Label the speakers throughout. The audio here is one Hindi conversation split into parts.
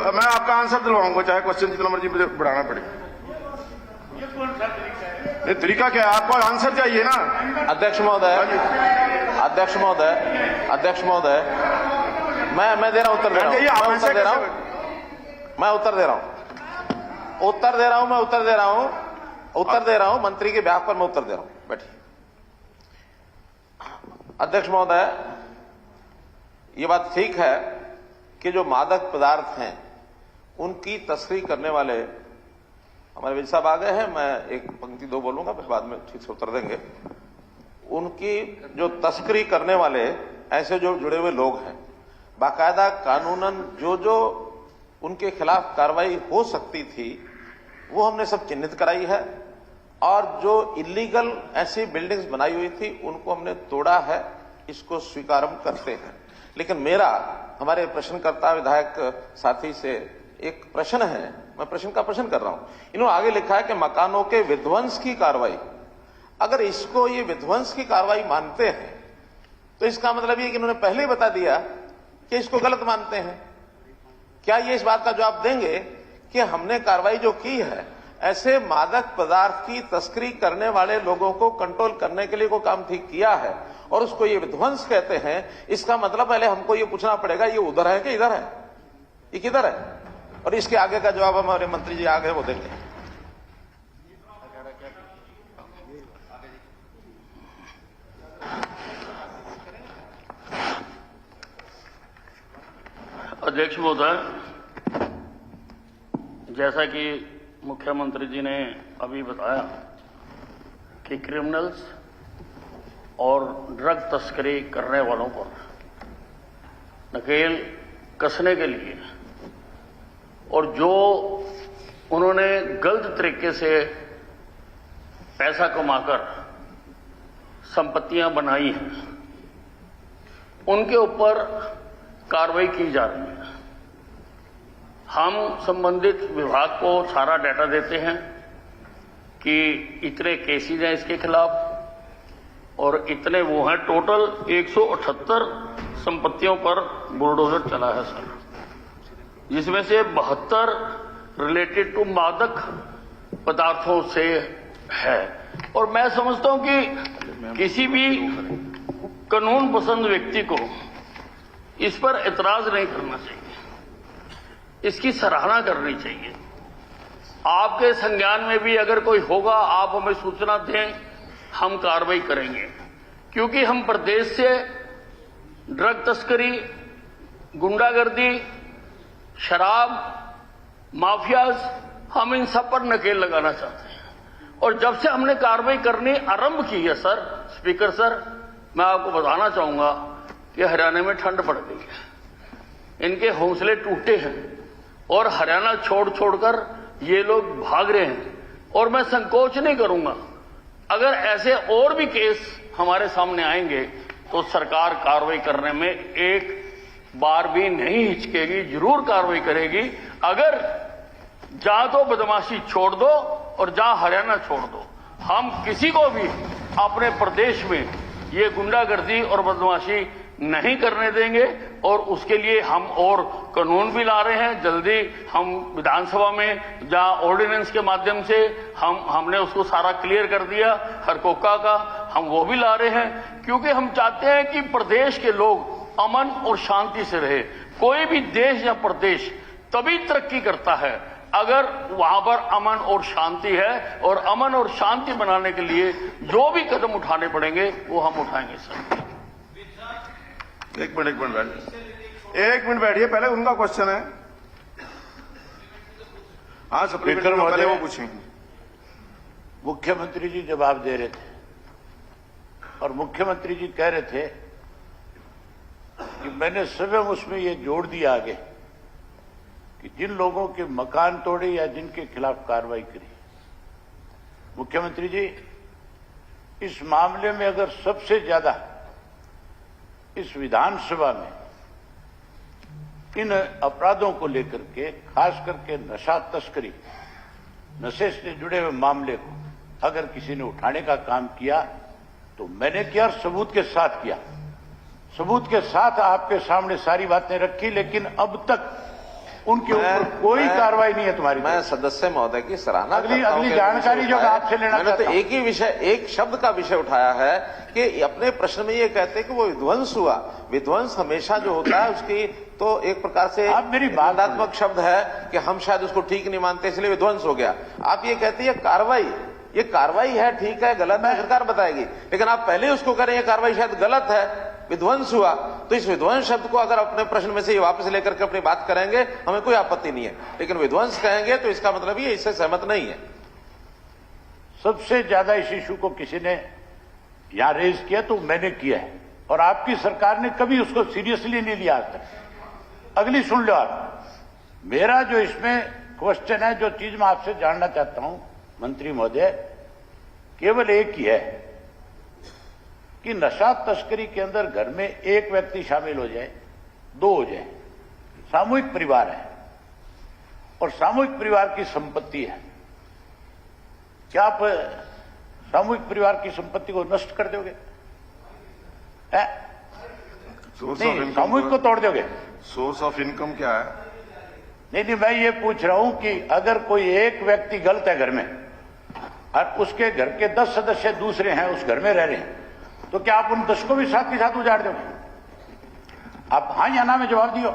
Speaker 1: मैं आपका आंसर दिलवाऊंगा, चाहे क्वेश्चन जितना मर्जी मुझे बढ़ाना पड़े।
Speaker 2: ये कौन सा तरीका है?
Speaker 1: ये तरीका क्या है? आपको आंसर चाहिए ना।
Speaker 3: अध्यक्ष महोदय, अध्यक्ष महोदय, अध्यक्ष महोदय, मैं दे रहा हूं, उत्तर दे रहा हूं, मैं उत्तर दे रहा हूं, मैं उत्तर दे रहा हूं, उत्तर दे रहा हूं, मैं उत्तर दे रहा हूं, उत्तर दे रहा हूं, मंत्री के ब्याह पर मैं उत्तर दे रहा हूं। बैठिए। अध्यक्ष महोदय, ये बात ठीक है कि जो मादक पदार्थ हैं उनकी तस्करी करने वाले, हमारे विजय साहब आ गए हैं, मैं एक पंक्ति दो बोलूंगा फिर बाद में ठीक से उत्तर देंगे। उनकी जो तस्करी करने वाले ऐसे जो जुड़े हुए लोग हैं, बाकायदा कानूनन जो उनके खिलाफ कार्रवाई हो सकती थी वो हमने सब चिन्हित कराई है, और जो इलीगल ऐसी बिल्डिंग्स बनाई हुई थी उनको हमने तोड़ा है, इसको स्वीकार हम करते हैं। लेकिन मेरा हमारे प्रश्नकर्ता विधायक साथी से एक प्रश्न है, मैं प्रश्न का प्रश्न कर रहा हूं। इन्होंने आगे लिखा है कि मकानों के विध्वंस की कार्रवाई, अगर इसको ये विध्वंस की कार्रवाई मानते हैं तो इसका मतलब ये कि इन्होंने पहले ही बता दिया कि इसको गलत मानते हैं। क्या ये इस बात का जवाब देंगे कि हमने कार्रवाई जो की है ऐसे मादक पदार्थ की तस्करी करने वाले लोगों को कंट्रोल करने के लिए कोई काम ठीक किया है और उसको ये विध्वंस कहते हैं? इसका मतलब पहले हमको ये पूछना पड़ेगा ये उधर है कि इधर है, ये किधर है? और इसके आगे का जवाब हमारे मंत्री जी आगे वो देंगे।
Speaker 2: अध्यक्ष महोदय, जैसा कि मुख्यमंत्री जी ने अभी बताया कि क्रिमिनल्स और ड्रग तस्करी करने वालों पर नकेल कसने के लिए और जो उन्होंने गलत तरीके से पैसा कमाकर संपत्तियां बनाई हैं उनके ऊपर कार्रवाई की जा रही है। हम संबंधित विभाग को सारा डाटा देते हैं कि इतने केसेज हैं इसके खिलाफ और इतने वो हैं। टोटल 178 संपत्तियों पर बुलडोजर चला है सर, जिसमें से 72 रिलेटेड टू मादक पदार्थों से है। और मैं समझता हूं कि किसी भी कानून पसंद व्यक्ति को इस पर एतराज नहीं करना चाहिए, इसकी सराहना करनी चाहिए। आपके संज्ञान में भी अगर कोई होगा आप हमें सूचना दें, हम कार्रवाई करेंगे। क्योंकि हम प्रदेश से ड्रग तस्करी, गुंडागर्दी, शराब माफियाज, हम इन सब पर नकेल लगाना चाहते हैं। और जब से हमने कार्रवाई करनी आरंभ की है सर, स्पीकर सर, मैं आपको बताना चाहूंगा कि हरियाणा में ठंड पड़ गई है, इनके हौसले टूटे हैं और हरियाणा छोड़कर ये लोग भाग रहे हैं। और मैं संकोच नहीं करूंगा, अगर ऐसे और भी केस हमारे सामने आएंगे तो सरकार कार्रवाई करने में एक बार भी नहीं हिचकेगी, जरूर कार्रवाई करेगी। अगर जहां तो बदमाशी छोड़ दो और जहां हरियाणा छोड़ दो, हम किसी को भी अपने प्रदेश में ये गुंडागर्दी और बदमाशी नहीं करने देंगे। और उसके लिए हम और कानून भी ला रहे हैं। जल्दी हम विधानसभा में जहां ऑर्डिनेंस के माध्यम से हमने उसको सारा क्लियर कर दिया, हरकोका का, हम वो भी ला रहे हैं। क्योंकि हम चाहते हैं कि प्रदेश के लोग अमन और शांति से रहे। कोई भी देश या प्रदेश तभी तरक्की करता है अगर वहां पर अमन और शांति है। और अमन और शांति बनाने के लिए जो भी कदम उठाने पड़ेंगे वो हम उठाएंगे सर।
Speaker 1: एक मिनट बैठिए, पहले उनका क्वेश्चन है। हाँ स्पीकर महोदय, वो पूछेंगे।
Speaker 4: मुख्यमंत्री जी जवाब दे रहे थे और मुख्यमंत्री जी कह रहे थे कि मैंने स्वयं उसमें ये जोड़ दिया आगे कि जिन लोगों के मकान तोड़े या जिनके खिलाफ कार्रवाई करी। मुख्यमंत्री जी, इस मामले में अगर सबसे ज्यादा इस विधानसभा में इन अपराधों को लेकर के, खास करके नशा तस्करी, नशे से जुड़े हुए मामले को अगर किसी ने उठाने का काम किया तो मैंने किया, सबूत के साथ किया। सबूत के साथ आपके सामने सारी बातें रखी, लेकिन अब तक उनके ऊपर कोई कार्रवाई नहीं है तुम्हारी।
Speaker 3: मैं सदस्य महोदय की सराहना करता हूं
Speaker 4: अगली जानकारी जो आपसे लेना
Speaker 3: मैंने तो
Speaker 4: चाहता हूं।
Speaker 3: एक ही विषय, एक शब्द का विषय उठाया है कि अपने प्रश्न में ये कहते हैं कि वो विध्वंस हुआ। विध्वंस हमेशा जो होता है उसकी तो एक प्रकार से
Speaker 4: आप मेरी बात
Speaker 3: निंदात्मक शब्द है कि हम शायद उसको ठीक नहीं मानते इसलिए विध्वंस हो गया। आप ये कहते हैं कार्रवाई, ये कार्रवाई है, ठीक है, गलत है, सरकार बताएगी, लेकिन आप पहले उसको करें ये कार्रवाई शायद गलत है, विध्वंस हुआ। तो इस विध्वंस शब्द को अगर अपने प्रश्न में से ये वापस लेकर के अपनी बात करेंगे हमें कोई आपत्ति नहीं है, लेकिन विध्वंस कहेंगे तो इसका मतलब ये इससे सहमत नहीं है।
Speaker 4: सबसे ज्यादा इस इशू को किसी ने यहां रेज किया तो मैंने किया है, और आपकी सरकार ने कभी उसको सीरियसली नहीं लिया आज तक। अगली सुन लो आप, मेरा जो इसमें क्वेश्चन है, जो चीज मैं आपसे जानना चाहता हूं मंत्री महोदय, केवल एक ही है कि नशा तस्करी के अंदर घर में एक व्यक्ति शामिल हो जाए, दो हो जाए, सामूहिक परिवार है और सामूहिक परिवार की संपत्ति है, क्या आप सामूहिक परिवार की संपत्ति को नष्ट कर दोगे? नहीं, सामूहिक को तोड़ दोगे?
Speaker 1: सोर्स ऑफ इनकम क्या है?
Speaker 4: नहीं, मैं ये पूछ रहा हूं कि अगर कोई एक व्यक्ति गलत है घर में और उसके घर के 10 सदस्य दूसरे हैं, उस घर में रह रहे हैं, तो क्या आप उन 10 को भी साथ के साथ उजाड़ दोगे? आप हाँ या ना में जवाब दियो।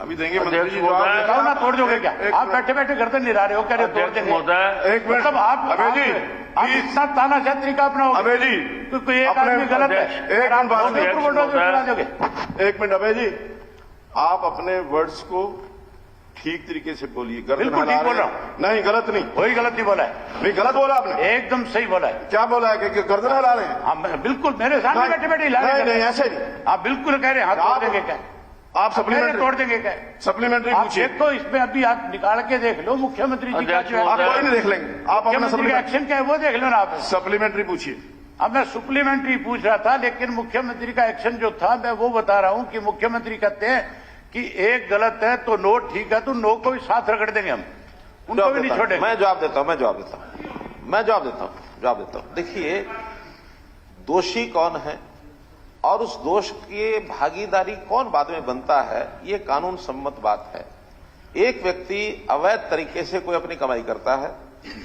Speaker 1: अभी देंगे मंत्री जी जवाब।
Speaker 4: बताओ ना, तोड़ दोगे क्या? आप बैठे बैठे गर्दन नहीं ला रहे हो, कह रहे तोड़ देंगे।
Speaker 1: एक मिनट,
Speaker 4: मतलब आप इतना तानाशाह तरीका अपनाओगे?
Speaker 1: अबे जी,
Speaker 4: कोई एक आदमी गलत है,
Speaker 1: एक मिनट बात
Speaker 4: दोगे?
Speaker 1: एक मिनट अबे जी, आप अपने वर्ड्स को ठीक तरीके से बोलिए।
Speaker 4: बिल्कुल ठीक बोल रहा हूं।
Speaker 1: नहीं, गलत नहीं,
Speaker 4: कोई गलत नहीं बोला है।
Speaker 1: नहीं गलत बोला आपने,
Speaker 4: एकदम सही बोला है।
Speaker 1: क्या बोला है कि गर्दन हिला रहे हैं?
Speaker 4: हाँ, बिल्कुल मेरे सामने बैठे बैठे हिला रहे हैं।
Speaker 1: नहीं, ऐसे नहीं,
Speaker 4: आप बिल्कुल कह रहे हैं हाथ तोड़ देंगे क्या?
Speaker 1: आप सप्लीमेंट्री
Speaker 4: तोड़ देंगे क्या?
Speaker 1: सप्लीमेंट्री
Speaker 4: आप
Speaker 1: पूछिए।
Speaker 4: देखो, इसमें अभी आप निकाल के देख लो मुख्यमंत्री जी का जो है।
Speaker 1: आप कोई नहीं देख लेंगे, आप अपना
Speaker 4: मुख्यमंत्री का एक्शन क्या है वो देख लो ना आप।
Speaker 1: सप्लीमेंट्री पूछिए।
Speaker 4: अब मैं सप्लीमेंट्री पूछ रहा था, लेकिन मुख्यमंत्री का एक्शन जो था मैं वो बता रहा हूं कि मुख्यमंत्री कहते हैं कि एक गलत है तो नो ठीक है, तो नो को भी साथ रगड़ देंगे हम, उनको भी नहीं छोड़ेंगे।
Speaker 3: मैं जवाब देता हूं। देखिए, दोषी कौन है और उस दोष की भागीदारी कौन बाद में बनता है, ये कानून सम्मत बात है। एक व्यक्ति अवैध तरीके से कोई अपनी कमाई करता है,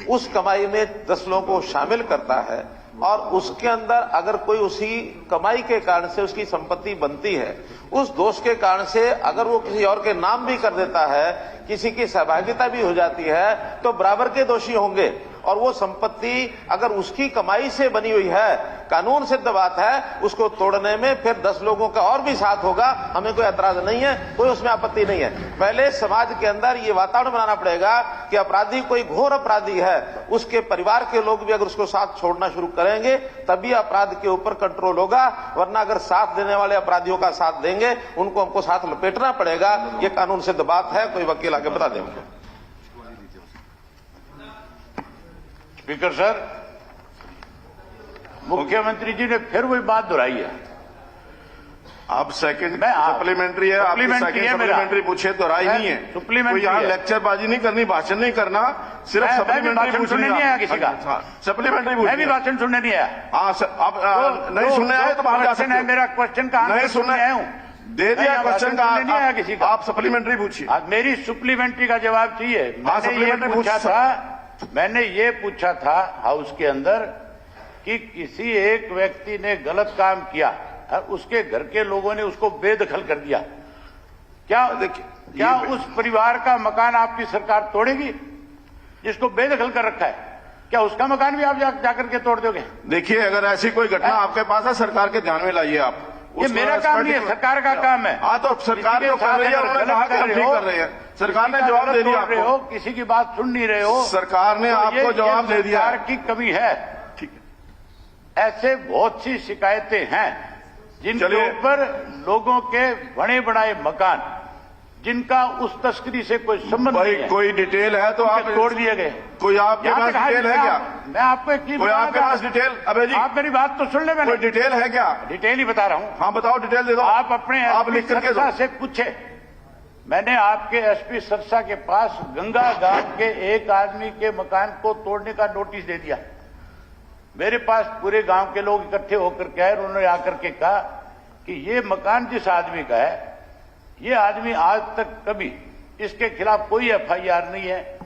Speaker 3: उस कमाई में 10 लोगों को शामिल करता है और उसके अंदर अगर कोई उसी कमाई के कारण से उसकी संपत्ति बनती है, उस दोष के कारण से अगर वो किसी और के नाम भी कर देता है, किसी की सहभागिता भी हो जाती है, तो बराबर के दोषी होंगे। और वो संपत्ति अगर उसकी कमाई से बनी हुई है, कानून सिद्ध बात है, उसको तोड़ने में फिर 10 लोगों का और भी साथ होगा, हमें कोई ऐतराज नहीं है, कोई उसमें आपत्ति नहीं है। पहले समाज के अंदर ये वातावरण बनाना पड़ेगा कि अपराधी कोई घोर अपराधी है, उसके परिवार के लोग भी अगर उसको साथ छोड़ना शुरू करेंगे तभी अपराध के ऊपर कंट्रोल होगा, वरना अगर साथ देने वाले अपराधियों का साथ देंगे उनको हमको साथ लपेटना पड़ेगा। ये कानून सिद्ध बात है, कोई वकील आके बता देंगे।
Speaker 4: स्पीकर सर, मुख्यमंत्री जी ने फिर वही बात दोहराई है।
Speaker 1: आप सेकंड
Speaker 4: मैं
Speaker 1: सप्लीमेंट्री है, आपकी सेकंड सप्लीमेंट्री पूछे तो राय नहीं है।
Speaker 4: सप्लीमेंट्री
Speaker 1: यहाँ लेक्चरबाजी नहीं करनी, भाषण नहीं करना, सिर्फ सप्लीमेंट्री
Speaker 4: सुनने नहीं आया किसी का।
Speaker 1: सप्लीमेंट्री
Speaker 4: मैं भी भाषण सुनने नहीं आया।
Speaker 1: हाँ, आप नहीं सुनने आए तो बाहर जा सकते हो।
Speaker 4: मेरा क्वेश्चन का
Speaker 1: नहीं सुनने
Speaker 4: आया हूँ,
Speaker 1: दे दिया क्वेश्चन का,
Speaker 4: नहीं आया किसी का।
Speaker 1: आप सप्लीमेंट्री पूछिए।
Speaker 4: आज मेरी सप्लीमेंट्री का जवाब चाहिए। मैंने ये पूछा था हाउस के अंदर कि किसी एक व्यक्ति ने गलत काम किया और उसके घर के लोगों ने उसको बेदखल कर दिया, क्या उस परिवार का मकान आपकी सरकार तोड़ेगी जिसको बेदखल कर रखा है? क्या उसका मकान भी आप जाकर के तोड़ दोगे?
Speaker 1: देखिए, अगर ऐसी कोई घटना आपके पास है, सरकार के ध्यान में लाइए आप।
Speaker 4: ये मेरा काम नहीं है, सरकार का काम है।
Speaker 1: हाँ, तो सरकार जो कर रही है उन्होंने कहा कि हम ठीक कर रहे हैं, सरकार ने जवाब दे दिया आपको।
Speaker 4: किसी की बात सुन नहीं रहे हो,
Speaker 1: सरकार ने आपको जवाब दे दिया।
Speaker 4: सरकार की कमी है।
Speaker 1: ठीक है,
Speaker 4: ऐसे बहुत सी शिकायतें हैं जिनके ऊपर लोगों के बड़े बड़ाए मकान जिनका उस तस्करी से कोई संबंध नहीं है,
Speaker 1: कोई डिटेल है तो आप
Speaker 4: तोड़ दिए गए।
Speaker 1: कोई आपके पास डिटेल है क्या?
Speaker 4: मैं आपको एक चीज,
Speaker 1: कोई आपके पास डिटेल? अबे जी,
Speaker 4: आप मेरी बात तो सुन ले, मैंने
Speaker 1: कोई डिटेल है क्या?
Speaker 4: डिटेल ही बता रहा हूँ।
Speaker 1: हाँ बताओ, डिटेल दे दो।
Speaker 4: आप अपने
Speaker 1: आप लिख करके दो।
Speaker 4: से पूछे, मैंने आपके एसपी सरसा के पास गंगा गांव के एक आदमी के मकान को तोड़ने का नोटिस दे दिया। मेरे पास पूरे गांव के लोग इकट्ठे होकर के आए, उन्होंने आकर के कहा कि ये मकान जिस आदमी का है, ये आदमी आज तक कभी इसके खिलाफ कोई एफआईआर नहीं है,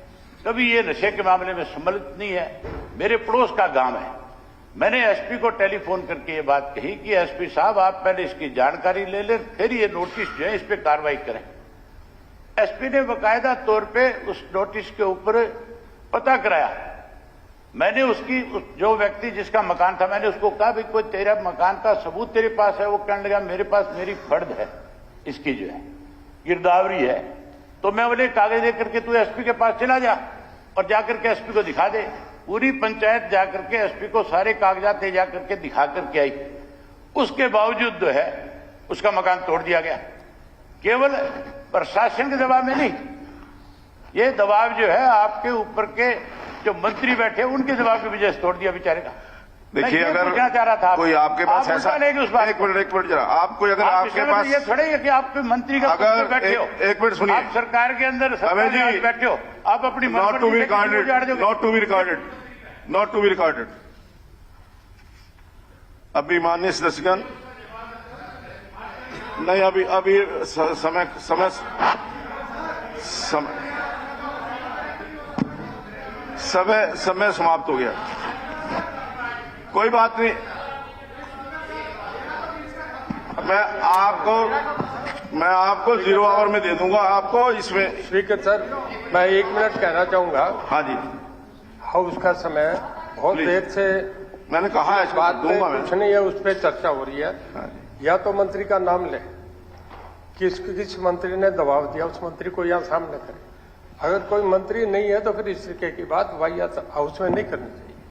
Speaker 4: कभी ये नशे के मामले में सम्मिलित नहीं है, मेरे पड़ोस का गांव है। मैंने एसपी को टेलीफोन करके ये बात कही कि एसपी साहब आप पहले इसकी जानकारी ले लें, फिर ये नोटिस जो है इस पर कार्रवाई करें। एसपी ने बाकायदा तौर पे उस नोटिस के ऊपर पता कराया। मैंने जो व्यक्ति जिसका मकान था, मैंने उसको कहा भाई कोई तेरा मकान का सबूत तेरे पास है? वो कहने लगा मेरे पास मेरी फर्द है, इसकी जो है गिरदावरी है। तो मैं बोले कागज लेकर के तू एसपी के पास चला जा और जाकर के एसपी को दिखा दे। पूरी पंचायत जाकर के एसपी को सारे कागजात ले जाकर के दिखा करके आई। उसके बावजूद जो है उसका मकान तोड़ दिया गया। केवल प्रशासन के दबाव में नहीं, ये दबाव जो है आपके ऊपर के जो मंत्री बैठे उनके दबाव की वजह से तोड़ दिया बेचारे का।
Speaker 1: देखिए, अगर
Speaker 4: चाह रहा था
Speaker 1: कोई आपके पास
Speaker 4: आप
Speaker 1: ऐसा
Speaker 4: उस बात
Speaker 1: एक मिनट जरा, आपको अगर आपके पास
Speaker 4: ये थोड़े है कि आप मंत्री का
Speaker 1: अगर
Speaker 4: बैठे हो,
Speaker 1: एक मिनट सुनिए,
Speaker 4: आप सरकार के अंदर बैठे हो, आप अपनी
Speaker 1: not to be recorded, not to be recorded, not to be recorded. अभी माननीय सदस्यगण, नहीं अभी समय समाप्त हो गया। कोई बात नहीं, मैं आपको 0 आवर में दे दूंगा आपको। इसमें
Speaker 5: स्पीकर सर, मैं 1 मिनट कहना चाहूंगा।
Speaker 1: हाँ जी,
Speaker 5: हाउस का समय बहुत देर से
Speaker 1: मैंने कहा है,
Speaker 5: बात
Speaker 1: दूंगा
Speaker 5: में
Speaker 1: मैं।
Speaker 5: कुछ नहीं है, उस पर चर्चा हो रही है। या तो मंत्री का नाम ले, किस मंत्री ने दबाव दिया उस मंत्री को यहाँ सामने करे। अगर कोई मंत्री नहीं है तो फिर इस तरीके की बात वाहियात हाउस में नहीं करनी चाहिए।